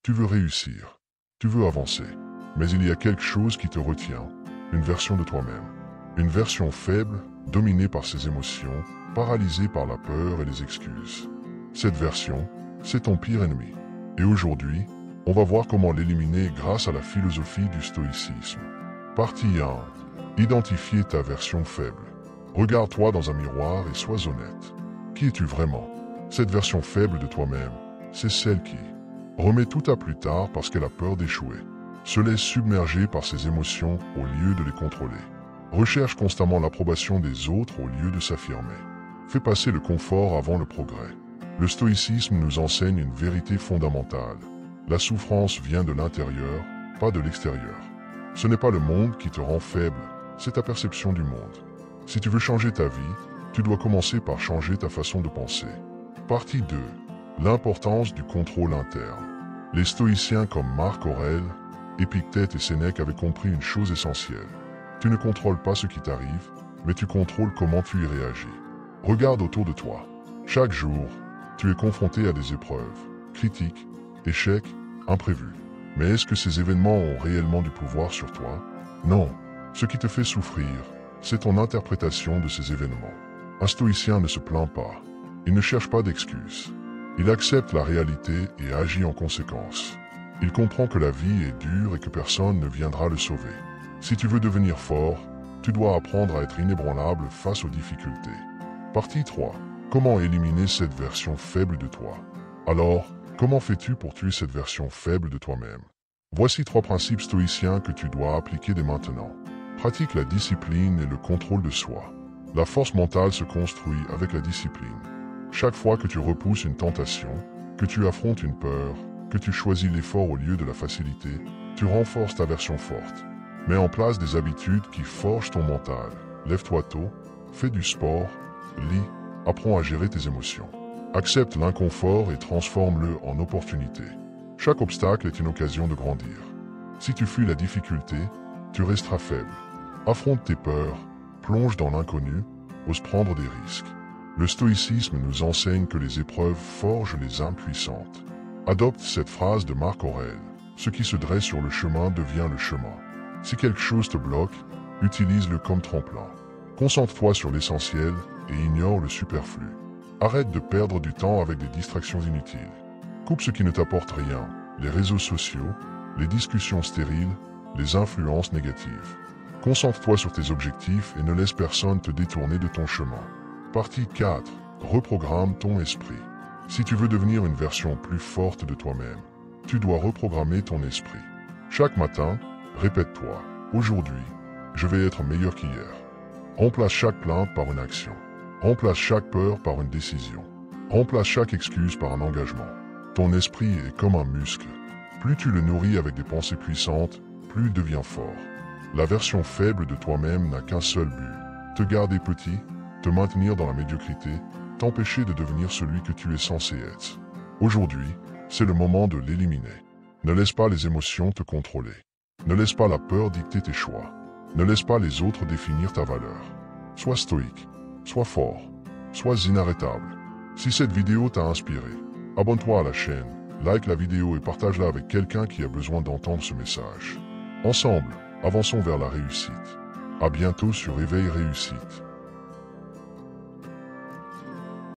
Tu veux réussir. Tu veux avancer. Mais il y a quelque chose qui te retient. Une version de toi-même. Une version faible, dominée par ses émotions, paralysée par la peur et les excuses. Cette version, c'est ton pire ennemi. Et aujourd'hui, on va voir comment l'éliminer grâce à la philosophie du stoïcisme. Partie 1. Identifier ta version faible. Regarde-toi dans un miroir et sois honnête. Qui es-tu vraiment? Cette version faible de toi-même, c'est celle qui remet tout à plus tard parce qu'elle a peur d'échouer, se laisse submerger par ses émotions au lieu de les contrôler, recherche constamment l'approbation des autres au lieu de s'affirmer, fait passer le confort avant le progrès. Le stoïcisme nous enseigne une vérité fondamentale. La souffrance vient de l'intérieur, pas de l'extérieur. Ce n'est pas le monde qui te rend faible, c'est ta perception du monde. Si tu veux changer ta vie, tu dois commencer par changer ta façon de penser. Partie 2. L'importance du contrôle interne. Les stoïciens comme Marc Aurèle, Épictète et Sénèque avaient compris une chose essentielle. Tu ne contrôles pas ce qui t'arrive, mais tu contrôles comment tu y réagis. Regarde autour de toi. Chaque jour, tu es confronté à des épreuves, critiques, échecs, imprévus. Mais est-ce que ces événements ont réellement du pouvoir sur toi? Non. Ce qui te fait souffrir, c'est ton interprétation de ces événements. Un stoïcien ne se plaint pas. Il ne cherche pas d'excuses. Il accepte la réalité et agit en conséquence. Il comprend que la vie est dure et que personne ne viendra le sauver. Si tu veux devenir fort, tu dois apprendre à être inébranlable face aux difficultés. Partie 3. Comment éliminer cette version faible de toi? Alors, comment fais-tu pour tuer cette version faible de toi-même? Voici 3 principes stoïciens que tu dois appliquer dès maintenant. Pratique la discipline et le contrôle de soi. La force mentale se construit avec la discipline. Chaque fois que tu repousses une tentation, que tu affrontes une peur, que tu choisis l'effort au lieu de la facilité, tu renforces ta version forte. Mets en place des habitudes qui forgent ton mental. Lève-toi tôt, fais du sport, lis, apprends à gérer tes émotions. Accepte l'inconfort et transforme-le en opportunité. Chaque obstacle est une occasion de grandir. Si tu fuis la difficulté, tu resteras faible. Affronte tes peurs, plonge dans l'inconnu, ose prendre des risques. Le stoïcisme nous enseigne que les épreuves forgent les âmes puissantes. Adopte cette phrase de Marc Aurèle. Ce qui se dresse sur le chemin devient le chemin. Si quelque chose te bloque, utilise-le comme tremplin. Concentre-toi sur l'essentiel et ignore le superflu. Arrête de perdre du temps avec des distractions inutiles. Coupe ce qui ne t'apporte rien, les réseaux sociaux, les discussions stériles, les influences négatives. Concentre-toi sur tes objectifs et ne laisse personne te détourner de ton chemin. Partie 4. Reprogramme ton esprit. Si tu veux devenir une version plus forte de toi-même, tu dois reprogrammer ton esprit. Chaque matin, répète-toi, aujourd'hui, je vais être meilleur qu'hier. Remplace chaque plainte par une action. Remplace chaque peur par une décision. Remplace chaque excuse par un engagement. Ton esprit est comme un muscle. Plus tu le nourris avec des pensées puissantes, plus il devient fort. La version faible de toi-même n'a qu'un seul but, te garder petit, te maintenir dans la médiocrité, t'empêcher de devenir celui que tu es censé être. Aujourd'hui, c'est le moment de l'éliminer. Ne laisse pas les émotions te contrôler. Ne laisse pas la peur dicter tes choix. Ne laisse pas les autres définir ta valeur. Sois stoïque, sois fort, sois inarrêtable. Si cette vidéo t'a inspiré, abonne-toi à la chaîne, like la vidéo et partage-la avec quelqu'un qui a besoin d'entendre ce message. Ensemble, avançons vers la réussite. À bientôt sur Éveil Réussite.